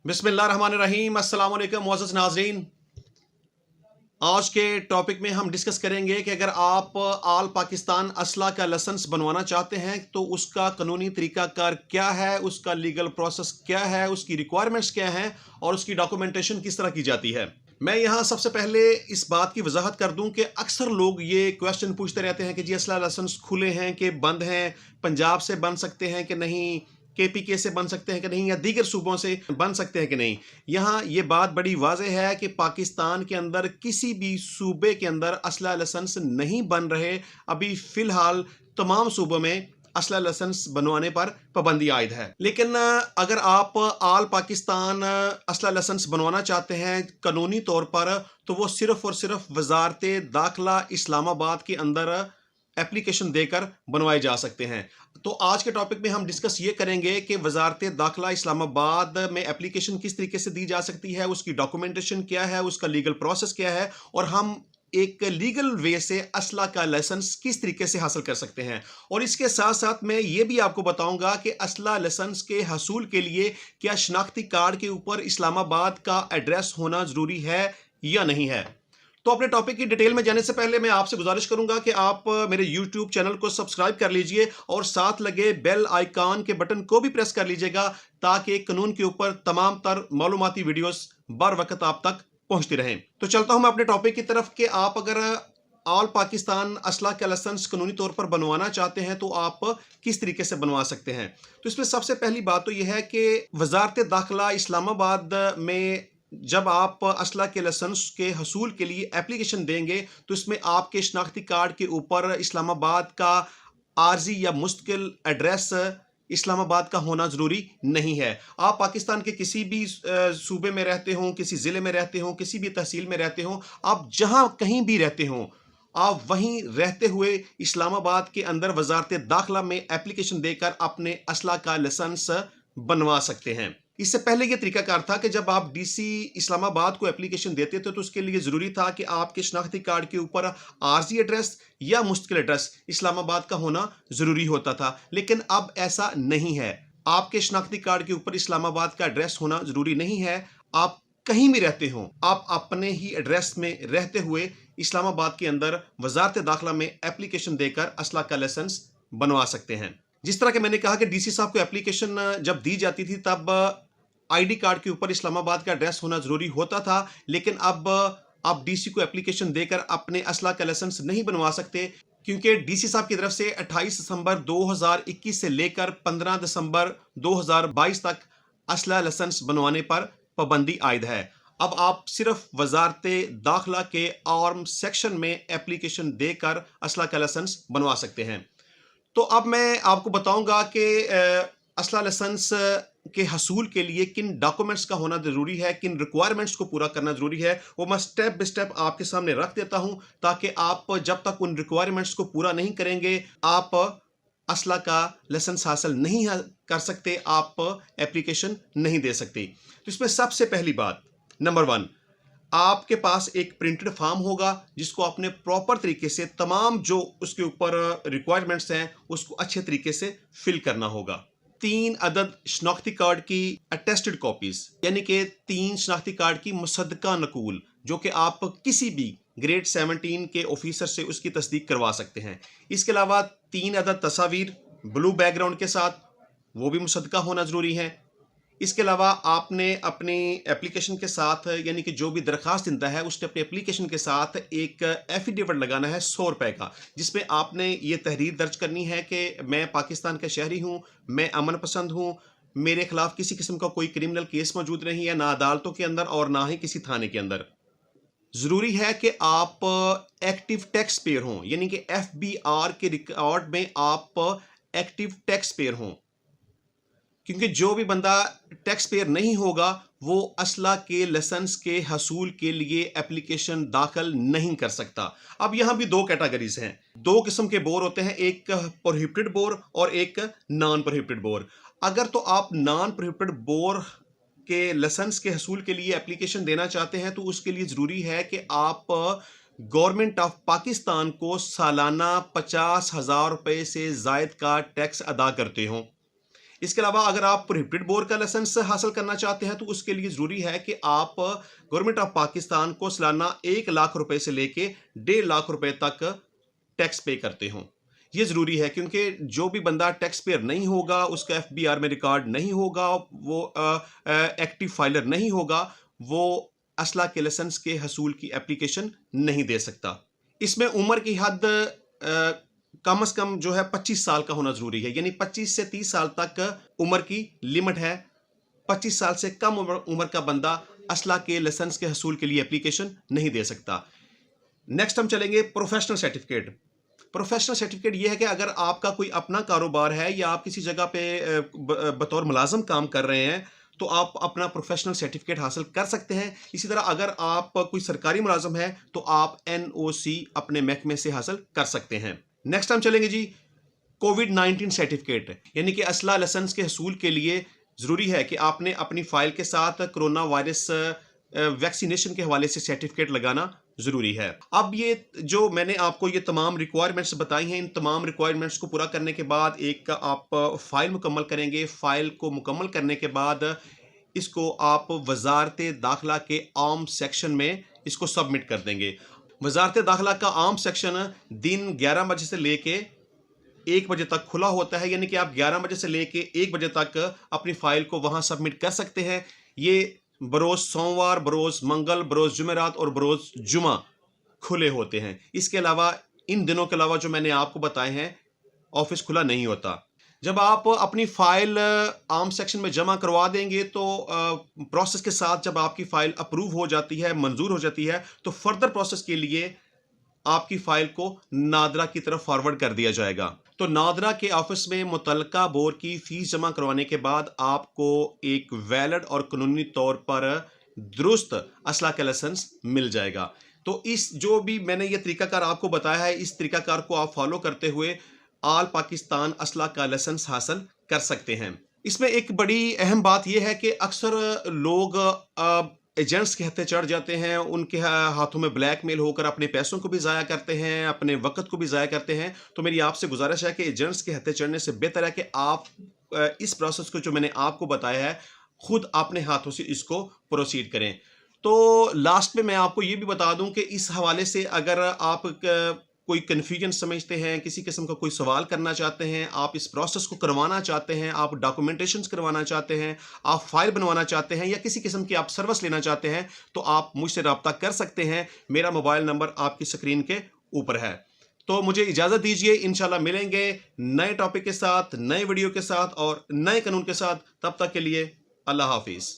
बिस्मिल्लाहिर्रहमानिर्रहीम। अस्सलाम वालेकुम मुअज़्ज़ज़ नाज़रीन। आज के टॉपिक में हम डिस्कस करेंगे कि अगर आप आल पाकिस्तान असला का लाइसेंस बनवाना चाहते हैं तो उसका कानूनी तरीकाकार क्या है, उसका लीगल प्रोसेस क्या है, उसकी रिक्वायरमेंट्स क्या हैं और उसकी डॉक्यूमेंटेशन किस तरह की जाती है। मैं यहाँ सबसे पहले इस बात की वजाहत कर दूं कि अक्सर लोग ये क्वेश्चन पूछते रहते हैं कि जी असला लाइसेंस खुले हैं कि बंद हैं, पंजाब से बन सकते हैं कि नहीं, केपीके से बन सकते हैं कि नहीं, या दीगर सूबों से बन सकते हैं कि नहीं। यहाँ ये बात बड़ी वाज़ेह है कि पाकिस्तान के अंदर किसी भी सूबे के अंदर असला लाइसेंस नहीं बन रहे। अभी फ़िलहाल तमाम सूबों में असला लाइसेंस बनवाने पर पाबंदी आयद है। लेकिन अगर आप आल पाकिस्तान असला लाइसेंस बनवाना चाहते हैं कानूनी तौर पर, तो वो सिर्फ़ और सिर्फ वजारत दाखिला इस्लामाबाद के अंदर एप्लीकेशन देकर बनवाए जा सकते हैं। तो आज के टॉपिक में हम डिस्कस ये करेंगे कि वजारत दाखिला इस्लामाबाद में एप्लीकेशन किस तरीके से दी जा सकती है, उसकी डॉक्यूमेंटेशन क्या है, उसका लीगल प्रोसेस क्या है और हम एक लीगल वे से असला का लाइसेंस किस तरीके से हासिल कर सकते हैं। और इसके साथ साथ मैं ये भी आपको बताऊंगा कि असला लाइसेंस के हसूल के लिए क्या शनाख्ती कार्ड के ऊपर इस्लामाबाद का एड्रेस होना ज़रूरी है या नहीं है। तो अपने टॉपिक की डिटेल में जाने से पहले मैं आपसे गुजारिश करूंगा कि आप मेरे YouTube चैनल को सब्सक्राइब कर लीजिए और साथ लगे बेल आइकॉन के बटन को भी प्रेस कर लीजिएगा ताकि कानून के ऊपर तमाम तर मालूमाती वीडियोस बर वक्त आप तक पहुंचती रहें। तो चलता हूं मैं अपने टॉपिक की तरफ कि आप अगर ऑल पाकिस्तान असला का लाइसेंस कानूनी तौर पर बनवाना चाहते हैं तो आप किस तरीके से बनवा सकते हैं। तो इसमें सबसे पहली बात तो यह है कि वजारत दाखिला इस्लामाबाद में जब आप असला के लाइसेंस के हसूल के लिए एप्लीकेशन देंगे तो इसमें आपके शनाख्ती कार्ड के ऊपर इस्लामाबाद का आर्जी या मुस्तकिल एड्रेस इस्लामाबाद का होना ज़रूरी नहीं है। आप पाकिस्तान के किसी भी सूबे में रहते हों, किसी ज़िले में रहते हों, किसी भी तहसील में रहते हों, आप जहां कहीं भी रहते हों, आप वहीं रहते हुए इस्लामाबाद के अंदर वजारत दाखिला में एप्लीकेशन देकर अपने असला का लाइसेंस बनवा सकते हैं। इससे पहले यह तरीकाकार था कि जब आप डीसी इस्लामाबाद को एप्लीकेशन देते थे तो उसके लिए ज़रूरी था कि आपके शनाख्ती कार्ड के ऊपर आर्जी एड्रेस या मुस्तकिल एड्रेस इस्लामाबाद का होना ज़रूरी होता था, लेकिन अब ऐसा नहीं है। आपके शनाख्ती कार्ड के ऊपर इस्लामाबाद का एड्रेस होना ज़रूरी नहीं है। आप कहीं भी रहते हों, आप अपने ही एड्रेस में रहते हुए इस्लामाबाद के अंदर वजारत दाखिला में एप्लीकेशन देकर असला का लाइसेंस बनवा सकते हैं। जिस तरह के मैंने कहा कि डीसी साहब को एप्लीकेशन जब दी जाती थी तब आईडी कार्ड के ऊपर इस्लामाबाद का एड्रेस होना जरूरी होता था, लेकिन अब आप डीसी को एप्लीकेशन देकर अपने असला का लाइसेंस नहीं बनवा सकते क्योंकि डीसी साहब की तरफ से 28 दिसंबर 2021 से लेकर 15 दिसंबर 2022 तक असला लाइसेंस बनवाने पर पाबंदी आयद है। अब आप सिर्फ वजारत दाखिला के आर्म सेक्शन में एप्लीकेशन देकर असला का लाइसेंस बनवा सकते हैं। तो अब मैं आपको बताऊंगा कि असला लाइसेंस के हसूल के लिए किन डॉक्यूमेंट्स का होना ज़रूरी है, किन रिक्वायरमेंट्स को पूरा करना ज़रूरी है, वो मैं स्टेप बाय स्टेप आपके सामने रख देता हूं ताकि आप जब तक उन रिक्वायरमेंट्स को पूरा नहीं करेंगे आप असला का लाइसेंस हासिल नहीं कर सकते, आप एप्लीकेशन नहीं दे सकते। तो इसमें सबसे पहली बात नंबर 1, आपके पास एक प्रिंटेड फॉर्म होगा जिसको आपने प्रॉपर तरीके से तमाम जो उसके ऊपर रिक्वायरमेंट्स हैं उसको अच्छे तरीके से फिल करना होगा। 3 अदद शनाख्ती कार्ड की अटेस्टेड कॉपीज यानी कि 3 शनाख्ती कार्ड की मुसद्दका नकूल जो कि आप किसी भी ग्रेड 17 के ऑफिसर से उसकी तस्दीक करवा सकते हैं। इसके अलावा 3 अदद तस्वीर ब्लू बैकग्राउंड के साथ, वो भी मुसद्दका होना ज़रूरी है। इसके अलावा आपने अपनी एप्लीकेशन के साथ यानी कि जो भी दरखास्त देता है उसने अपनी एप्लीकेशन के साथ एक एफिडेविट लगाना है 100 रुपए का, जिसमें आपने ये तहरीर दर्ज करनी है कि मैं पाकिस्तान का शहरी हूँ, मैं अमन पसंद हूँ, मेरे खिलाफ किसी किस्म का कोई क्रिमिनल केस मौजूद नहीं है, ना अदालतों के अंदर और ना ही किसी थाने के अंदर। ज़रूरी है कि आप एक्टिव टैक्स पेयर हों यानी कि FBR के रिकॉर्ड में आप एक्टिव टैक्स पेयर हों, क्योंकि जो भी बंदा टैक्स पेयर नहीं होगा वो असला के लाइसेंस के हसूल के लिए एप्लीकेशन दाखिल नहीं कर सकता। अब यहाँ भी 2 कैटेगरीज हैं, 2 किस्म के बोर होते हैं, एक प्रोहिबिटेड बोर और एक नॉन प्रोहिबिटेड बोर। अगर तो आप नॉन प्रोहिबिटेड बोर के लाइसेंस के हसूल के लिए एप्लीकेशन देना चाहते हैं तो उसके लिए ज़रूरी है कि आप गवर्नमेंट ऑफ पाकिस्तान को सालाना 50,000 रुपये से ज़ायद का टैक्स अदा करते हों। इसके अलावा अगर आप प्रोहिबिटेड बोर का लाइसेंस हासिल करना चाहते हैं तो उसके लिए जरूरी है कि आप गवर्नमेंट ऑफ पाकिस्तान को सालाना 1 लाख रुपए से लेके 1.5 लाख रुपए तक टैक्स पे करते हो। ये जरूरी है क्योंकि जो भी बंदा टैक्स पेयर नहीं होगा, उसका एफबीआर में रिकॉर्ड नहीं होगा, वो एक्टिव फाइलर नहीं होगा, वो असला के लाइसेंस के हसूल की एप्लीकेशन नहीं दे सकता। इसमें उम्र की हद कम से कम जो है 25 साल का होना जरूरी है, यानी 25 से 30 साल तक उम्र की लिमिट है। 25 साल से कम उम्र का बंदा असला के लाइसेंस के हसूल के लिए एप्लीकेशन नहीं दे सकता। नेक्स्ट हम चलेंगे प्रोफेशनल सर्टिफिकेट। प्रोफेशनल सर्टिफिकेट यह है कि अगर आपका कोई अपना कारोबार है या आप किसी जगह पे बतौर मुलाजम काम कर रहे हैं तो आप अपना प्रोफेशनल सर्टिफिकेट हासिल कर सकते हैं। इसी तरह अगर आप कोई सरकारी मुलाजम है तो आप एनओसी अपने महकमे से हासिल कर सकते हैं। नेक्स्ट हम चलेंगे जी कोविड-19 सर्टिफिकेट, यानी कि असला लाइसेंस के हसूल के लिए जरूरी है कि आपने अपनी फाइल के साथ कोरोना वायरस वैक्सीनेशन के हवाले से सर्टिफिकेट लगाना जरूरी है। अब ये जो मैंने आपको ये तमाम रिक्वायरमेंट्स बताई हैं, इन तमाम रिक्वायरमेंट्स को पूरा करने के बाद एक आप फाइल मुकम्मल करेंगे। फाइल को मुकम्मल करने के बाद इसको आप वजारत दाखिला के आम सेक्शन में इसको सबमिट कर देंगे। वजारत दाखिला का आम सेक्शन दिन 11 बजे से लेके 1 बजे तक खुला होता है, यानी कि आप 11 बजे से लेके 1 बजे तक अपनी फाइल को वहां सबमिट कर सकते हैं। ये बरोज सोमवार, बरोज मंगल, बरोज जुमेरात और बरोज जुमा खुले होते हैं। इसके अलावा इन दिनों के अलावा जो मैंने आपको बताए हैं ऑफिस खुला नहीं होता। जब आप अपनी फाइल आम सेक्शन में जमा करवा देंगे तो प्रोसेस के साथ जब आपकी फाइल अप्रूव हो जाती है, मंजूर हो जाती है, तो फर्दर प्रोसेस के लिए आपकी फाइल को नादरा की तरफ फॉरवर्ड कर दिया जाएगा। तो नादरा के ऑफिस में मुतलका बोर्ड की फीस जमा करवाने के बाद आपको एक वैलिड और कानूनी तौर पर दुरुस्त असला का लाइसेंस मिल जाएगा। तो इस जो भी मैंने ये तरीकाकार आपको बताया है, इस तरीकाकार को आप फॉलो करते हुए आल पाकिस्तान असला का लाइसेंस हासिल कर सकते हैं। इसमें एक बड़ी अहम बात यह है कि अक्सर लोग एजेंट्स के हत्थे चढ़ जाते हैं, उनके हाथों में ब्लैकमेल होकर अपने पैसों को भी ज़ाया करते हैं, अपने वक्त को भी ज़ाया करते हैं। तो मेरी आपसे गुजारिश है कि एजेंट्स के हत्थे चढ़ने से बेहतर है कि आप इस प्रोसेस को जो मैंने आपको बताया है खुद अपने हाथों से इसको प्रोसीड करें। तो लास्ट में मैं आपको ये भी बता दूं कि इस हवाले से अगर आप कोई कन्फ्यूजन समझते हैं, किसी किस्म का कोई सवाल करना चाहते हैं, आप इस प्रोसेस को करवाना चाहते हैं, आप डॉक्यूमेंटेशंस करवाना चाहते हैं, आप फाइल बनवाना चाहते हैं या किसी किस्म की आप सर्विस लेना चाहते हैं तो आप मुझसे रब्ता कर सकते हैं। मेरा मोबाइल नंबर आपकी स्क्रीन के ऊपर है। तो मुझे इजाज़त दीजिए, इंशाल्लाह मिलेंगे नए टॉपिक के साथ, नए वीडियो के साथ और नए कानून के साथ। तब तक के लिए अल्लाह हाफिज़।